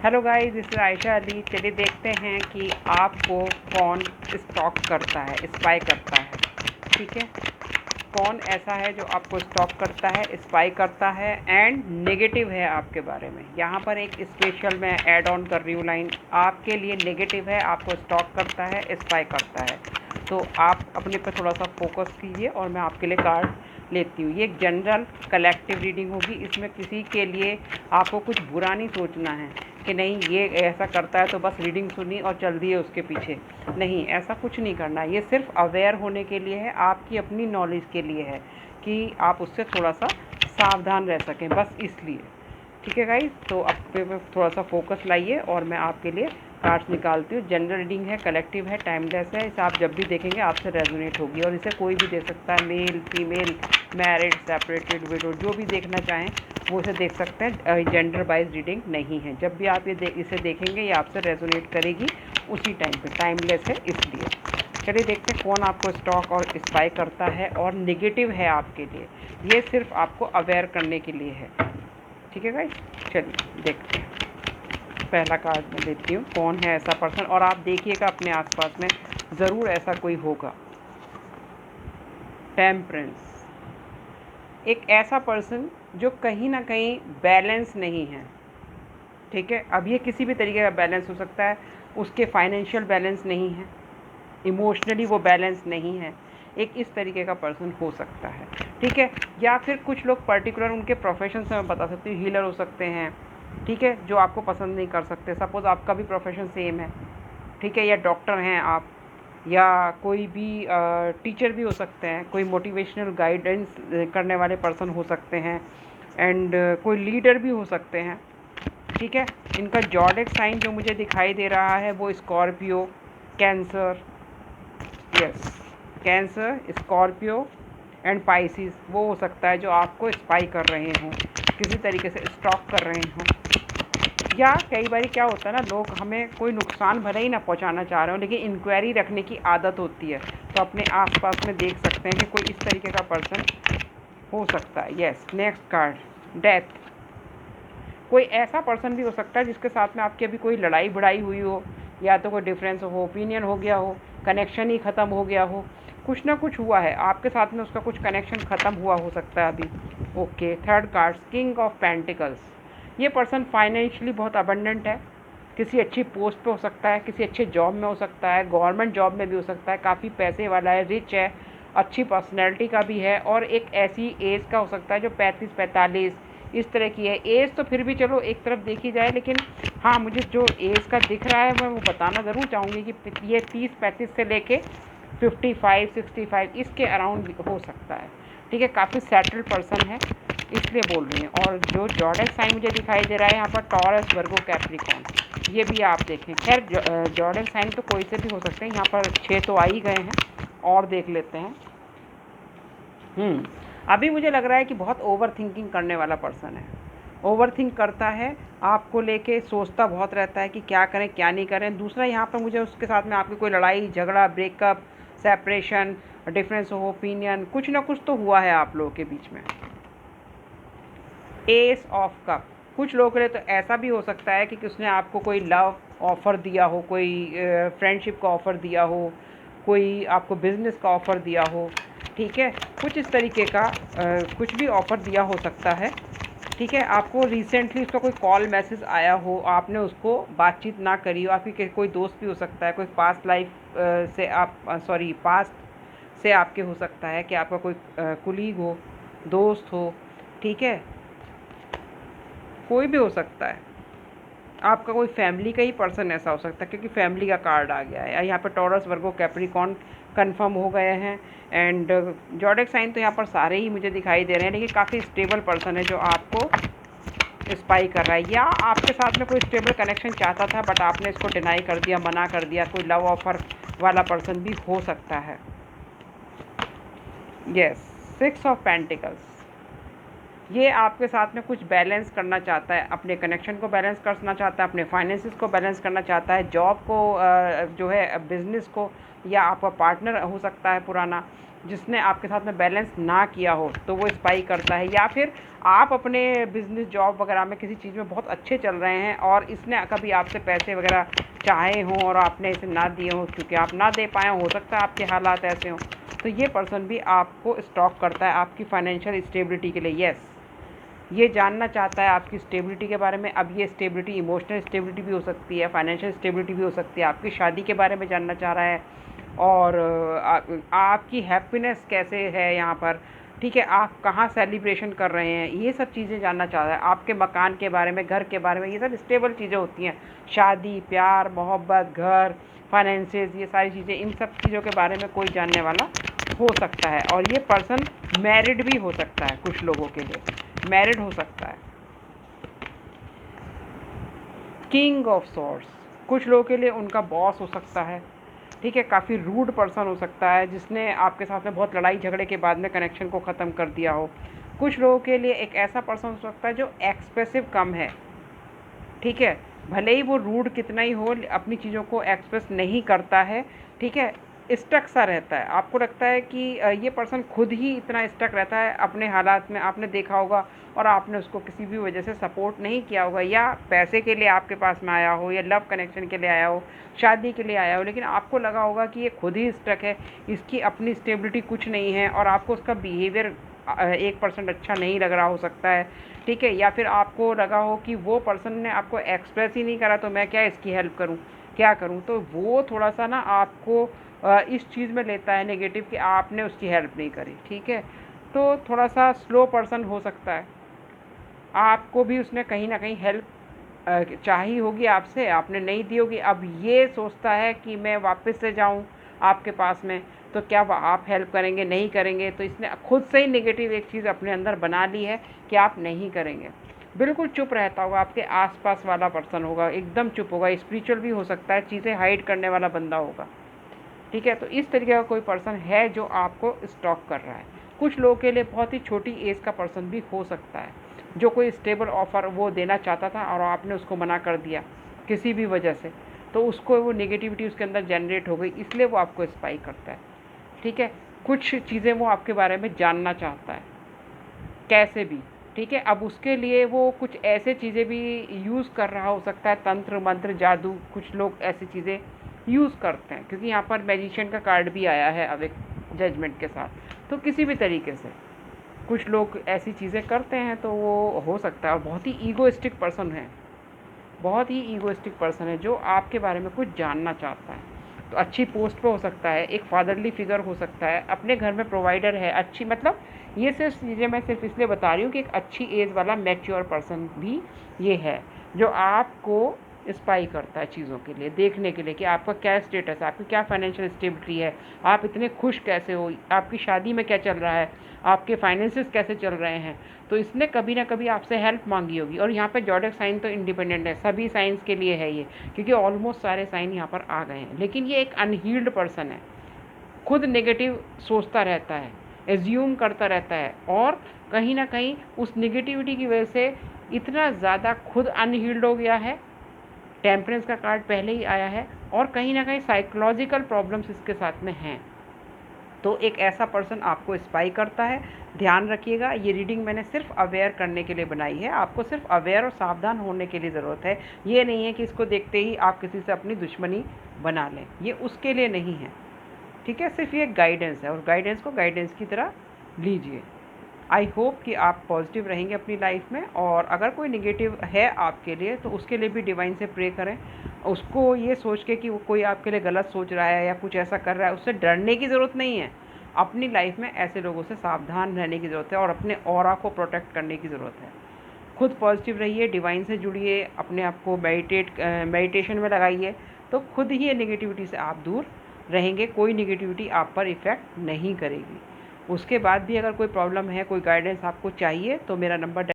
Hello guys, this is Ayesha Ali. चलिए देखते हैं कि आपको कौन स्टॉक करता है, स्पाई करता है। ठीक है, कौन ऐसा है जो आपको स्टॉक करता है, स्पाई करता है एंड नेगेटिव है आपके बारे में। यहाँ पर एक स्पेशल मैं ऐड ऑन कर रही हूँ लाइन, आपके लिए नेगेटिव है, आपको स्टॉक करता है, स्पाई करता है। तो आप अपने पर थोड़ा सा फोकस कीजिए और मैं आपके लिए कार्ड लेती हूँ। ये एक जनरल कलेक्टिव रीडिंग होगी। इसमें किसी के लिए आपको कुछ बुरा नहीं सोचना है कि नहीं ये ऐसा करता है तो बस रीडिंग सुनी और चल दिए उसके पीछे। नहीं, ऐसा कुछ नहीं करना है। ये सिर्फ अवेयर होने के लिए है, आपकी अपनी नॉलेज के लिए है कि आप उससे थोड़ा सा सावधान रह सकें, बस इसलिए। ठीक है गाइस, तो अब पे थोड़ा सा फोकस लाइए और मैं आपके लिए कार्ड्स निकालती हूँ। जनरल रीडिंग है, कलेक्टिव है, टाइमलेस है। इसे आप जब भी देखेंगे आपसे रेजोनेट होगी और इसे कोई भी दे सकता है, male female, married, separated, window, जो भी देखना चाहें वो इसे देख सकते हैं। जेंडर वाइज रीडिंग नहीं है। जब भी आप इसे देखेंगे ये आपसे रेजोनेट करेगी उसी टाइम पे, टाइमलेस है इसलिए। चलिए देखते हैं कौन आपको स्टॉक और स्पाई करता है और नेगेटिव है आपके लिए। ये सिर्फ आपको अवेयर करने के लिए है। ठीक है गाइस, चलिए देखते हैं। पहला कार्ड मैं देती हूँ, कौन है ऐसा पर्सन। और आप देखिएगा अपने आसपास में ज़रूर ऐसा कोई होगा। टेम्परेंस, एक ऐसा पर्सन जो कहीं ना कहीं बैलेंस नहीं है। ठीक है, अब ये किसी भी तरीके का बैलेंस हो सकता है। उसके फाइनेंशियल बैलेंस नहीं है, इमोशनली वो बैलेंस नहीं है। एक इस तरीके का पर्सन हो सकता है। ठीक है, या फिर कुछ लोग पर्टिकुलर उनके प्रोफेशन से मैं बता सकती हूँ, हीलर हो सकते हैं। ठीक है, जो आपको पसंद नहीं कर सकते। सपोज़ आपका भी प्रोफेशन सेम है, ठीक है, या डॉक्टर हैं आप, या कोई भी टीचर भी हो सकते हैं, कोई मोटिवेशनल गाइडेंस करने वाले पर्सन हो सकते हैं, एंड कोई लीडर भी हो सकते हैं। ठीक है, इनका जॉडिक साइन जो मुझे दिखाई दे रहा है वो Scorpio, cancer, yes, cancer, Scorpio and Pisces वो हो सकता है जो आपको स्पाई कर रहे हों, किसी तरीके से स्टॉक कर रहे हों। या कई बार क्या होता है ना, लोग हमें कोई नुकसान भले ही ना पहुंचाना चाह रहे हो लेकिन इंक्वायरी रखने की आदत होती है। तो अपने आसपास में देख सकते हैं कि कोई इस तरीके का पर्सन हो सकता है। Yes, next card, death. कोई ऐसा पर्सन भी हो सकता है जिसके साथ में आपकी अभी कोई लड़ाई भिड़ाई हुई हो, या तो कोई डिफरेंस हो, ओपिनियन हो गया हो, कनेक्शन ही ख़त्म हो गया हो, कुछ ना कुछ हुआ है आपके साथ में, उसका कुछ कनेक्शन ख़त्म हुआ हो सकता है अभी। Okay, third card, king of pentacles. ये पर्सन फाइनेंशियली बहुत अबंडेंट है, किसी अच्छी पोस्ट पे हो सकता है, किसी अच्छे जॉब में हो सकता है, गवर्नमेंट जॉब में भी हो सकता है, काफ़ी पैसे वाला है, रिच है, अच्छी पर्सनैलिटी का भी है, और एक ऐसी एज का हो सकता है जो 35-45 इस तरह की है। एज तो फिर भी चलो एक तरफ देखी जाए, लेकिन हाँ, मुझे जो एज का दिख रहा है मैं वो बताना ज़रूर चाहूँगी कि ये 30-35 से लेके 55-65 इसके अराउंड हो सकता है। ठीक है, काफ़ी सेटल्ड पर्सन है इसलिए बोल रही हैं। और जो जॉडिक साइन मुझे दिखाई दे रहा है यहाँ पर, टॉरस, वर्गो, कैप्रिकॉर्न, ये भी आप देखें। खैर जॉडिक साइन तो कोई से भी हो सकते हैं। यहाँ पर 6 तो आ ही गए हैं, और देख लेते हैं। अभी मुझे लग रहा है कि बहुत ओवर थिंकिंग करने वाला पर्सन है, ओवर थिंक करता है, आपको लेके सोचता बहुत रहता है कि क्या करें क्या नहीं करें। दूसरा, यहाँ पर मुझे उसके साथ में आपकी कोई लड़ाई झगड़ा, breakup, separation, difference of opinion, कुछ ना कुछ तो हुआ है आप लोगों के बीच में। एस ऑफ कप, कुछ लोगों के लिए तो ऐसा भी हो सकता है कि उसने आपको कोई लव ऑफ़र दिया हो, कोई फ्रेंडशिप का ऑफ़र दिया हो, कोई आपको बिज़नेस का ऑफ़र दिया हो। ठीक है, कुछ इस तरीके का कुछ भी ऑफ़र दिया हो सकता है। ठीक है, आपको रिसेंटली उसका कोई कॉल मैसेज आया हो, आपने उसको बातचीत ना करी हो। आपकी कोई दोस्त भी हो सकता है, कोई पास्ट लाइफ से आप पास्ट से आपके हो सकता है कि आपका कोई कुलीग हो, दोस्त हो। ठीक है, कोई भी हो सकता है, आपका कोई फैमिली का ही पर्सन ऐसा हो सकता है, क्योंकि फैमिली का कार्ड आ गया है। यहाँ पर टॉरस, वर्गो, कैप्रिकॉर्न कंफर्म हो गए हैं। एंड जॉडिक साइन तो यहाँ पर सारे ही मुझे दिखाई दे रहे हैं, लेकिन काफ़ी स्टेबल पर्सन है जो आपको स्पाई कर रहा है, या आपके साथ में कोई स्टेबल कनेक्शन चाहता था बट आपने इसको डिनाई कर दिया, मना कर दिया। कोई लव ऑफर वाला पर्सन भी हो सकता है। यस, 6 ऑफ पेंटिकल्स, ये आपके साथ में कुछ बैलेंस करना चाहता है, अपने कनेक्शन को बैलेंस करना चाहता है, अपने फाइनेंसिस को बैलेंस करना चाहता है, जॉब को जो है बिज़नेस को, या आपका पार्टनर हो सकता है पुराना जिसने आपके साथ में बैलेंस ना किया हो तो वो स्पाई करता है, या फिर आप अपने बिज़नेस जॉब वगैरह में किसी चीज़ में बहुत अच्छे चल रहे हैं और इसने कभी आपसे पैसे वगैरह चाहे हों और आपने इसे ना दिए हों, क्योंकि आप ना दे पाए हो सकता है आपके हालात ऐसे हों, तो ये पर्सन भी आपको स्टॉक करता है आपकी फाइनेंशियल स्टेबिलिटी के लिए। यस, ये जानना चाहता है आपकी स्टेबिलिटी के बारे में। अब ये स्टेबिलिटी इमोशनल स्टेबिलिटी भी हो सकती है, फाइनेंशियल स्टेबिलिटी भी हो सकती है, आपकी शादी के बारे में जानना चाह रहा है, और आपकी हैप्पीनेस कैसे है यहाँ पर, ठीक है, आप कहाँ सेलिब्रेशन कर रहे हैं, ये सब चीज़ें जानना चाह रहा है। आपके मकान के बारे में, घर के बारे में, ये सब स्टेबल चीज़ें होती हैं, शादी, प्यार, मोहब्बत, घर, फाइनेंसेस, ये सारी चीज़ें, इन सब चीज़ों के बारे में कोई जानने वाला हो सकता है। और ये पर्सन मैरिड भी हो सकता है, कुछ लोगों के लिए मैरिड हो सकता है। किंग ऑफ सॉर्ड्स, कुछ लोगों के लिए उनका बॉस हो सकता है, ठीक है, काफ़ी रूड पर्सन हो सकता है जिसने आपके साथ में बहुत लड़ाई झगड़े के बाद में कनेक्शन को ख़त्म कर दिया हो। कुछ लोगों के लिए एक ऐसा पर्सन हो सकता है जो एक्सप्रेसिव कम है, ठीक है, भले ही वो रूड कितना ही हो अपनी चीज़ों को एक्सप्रेस नहीं करता है, ठीक है, स्टक सा रहता है। आपको लगता है कि ये पर्सन खुद ही इतना स्टक रहता है अपने हालात में, आपने देखा होगा, और आपने उसको किसी भी वजह से सपोर्ट नहीं किया होगा, या पैसे के लिए आपके पास में आया हो, या लव कनेक्शन के लिए आया हो, शादी के लिए आया हो, लेकिन आपको लगा होगा कि ये खुद ही स्टक है, इसकी अपनी स्टेबिलिटी कुछ नहीं है, और आपको उसका बिहेवियर 1% अच्छा नहीं लग रहा हो सकता है, ठीक है, या फिर आपको लगा हो कि वो पर्सन ने आपको एक्सप्रेस ही नहीं करा तो मैं क्या इसकी हेल्प करूं, क्या करूं, तो वो थोड़ा सा ना आपको इस चीज़ में लेता है नेगेटिव कि आपने उसकी हेल्प नहीं करी, ठीक है, तो थोड़ा सा स्लो पर्सन हो सकता है। आपको भी उसने कहीं ना कहीं हेल्प चाहिए होगी आपसे, आपने नहीं दी होगी, अब ये सोचता है कि मैं वापस से जाऊं आपके पास में, तो क्या आप हेल्प करेंगे, नहीं करेंगे, तो इसने खुद से ही नेगेटिव एक चीज़ अपने अंदर बना ली है कि आप नहीं करेंगे। बिल्कुल चुप रहता होगा, आपके आसपास वाला पर्सन होगा, एकदम चुप होगा, स्पिरिचुअल भी हो सकता है, चीज़ें हाइड करने वाला बंदा होगा, ठीक है, तो इस तरीके का कोई पर्सन है जो आपको स्टॉक कर रहा है। कुछ लोगों के लिए बहुत ही छोटी एज का पर्सन भी हो सकता है जो कोई स्टेबल ऑफ़र वो देना चाहता था और आपने उसको मना कर दिया किसी भी वजह से, तो उसको वो नेगेटिविटी उसके अंदर जनरेट हो गई, इसलिए वो आपको स्पाई करता है, ठीक है। कुछ चीज़ें वो आपके बारे में जानना चाहता है कैसे भी, ठीक है, अब उसके लिए वो कुछ ऐसे चीज़ें भी यूज़ कर रहा हो सकता है, तंत्र मंत्र जादू, कुछ लोग ऐसी चीज़ें यूज़ करते हैं, क्योंकि यहाँ पर मैजिशियन का कार्ड भी आया है अब एक जजमेंट के साथ, तो किसी भी तरीके से कुछ लोग ऐसी चीज़ें करते हैं, तो वो हो सकता है। और बहुत ही ईगोइस्टिक पर्सन है, बहुत ही ईगोइस्टिक पर्सन है जो आपके बारे में कुछ जानना चाहता है, तो अच्छी पोस्ट पे हो सकता है, एक फादरली फिगर हो सकता है, अपने घर में प्रोवाइडर है, अच्छी, मतलब ये सिर्फ चीज़ें मैं सिर्फ इसलिए बता रही हूँ कि एक अच्छी एज वाला मैच्योर पर्सन भी ये है जो आपको स्पाई करता है चीज़ों के लिए, देखने के लिए कि आपका क्या स्टेटस है, आपकी क्या फाइनेंशियल स्टेबिलिटी है, आप इतने खुश कैसे हो, आपकी शादी में क्या चल रहा है, आपके फाइनेंसेस कैसे चल रहे हैं, तो इसने कभी ना कभी आपसे हेल्प मांगी होगी। और यहाँ पे ज़ोडिएक साइन तो इंडिपेंडेंट है, सभी साइंस के लिए है ये, क्योंकि ऑलमोस्ट सारे साइन यहाँ पर आ गए हैं, लेकिन ये एक अनहील्ड पर्सन है, खुद नेगेटिव सोचता रहता है, एज्यूम करता रहता है, और कहीं ना कहीं उस नेगेटिविटी की वजह से इतना ज़्यादा खुद अनहील्ड हो गया है। टेम्परेंस का कार्ड पहले ही आया है, और कहीं ना कहीं साइकोलॉजिकल प्रॉब्लम्स इसके साथ में हैं, तो एक ऐसा पर्सन आपको स्पाई करता है। ध्यान रखिएगा, ये रीडिंग मैंने सिर्फ अवेयर करने के लिए बनाई है, आपको सिर्फ अवेयर और सावधान होने के लिए ज़रूरत है, ये नहीं है कि इसको देखते ही आप किसी से अपनी दुश्मनी बना लें, ये उसके लिए नहीं है, ठीक है, सिर्फ ये गाइडेंस है, और गाइडेंस को गाइडेंस की तरह लीजिए। आई होप कि आप पॉजिटिव रहेंगे अपनी लाइफ में, और अगर कोई नेगेटिव है आपके लिए तो उसके लिए भी डिवाइन से प्रे करें, उसको ये सोच के कि वो कोई आपके लिए गलत सोच रहा है या कुछ ऐसा कर रहा है, उससे डरने की ज़रूरत नहीं है। अपनी लाइफ में ऐसे लोगों से सावधान रहने की ज़रूरत है, और अपने ऑरा को प्रोटेक्ट करने की ज़रूरत है। खुद पॉजिटिव रहिए, डिवाइन से जुड़िए, अपने आप को मेडिटेशन में लगाइए, तो खुद ही ये नेगेटिविटी से आप दूर रहेंगे, कोई नेगेटिविटी आप पर इफ़ेक्ट नहीं करेगी। उसके बाद भी अगर कोई प्रॉब्लम है, कोई गाइडेंस आपको चाहिए, तो मेरा नंबर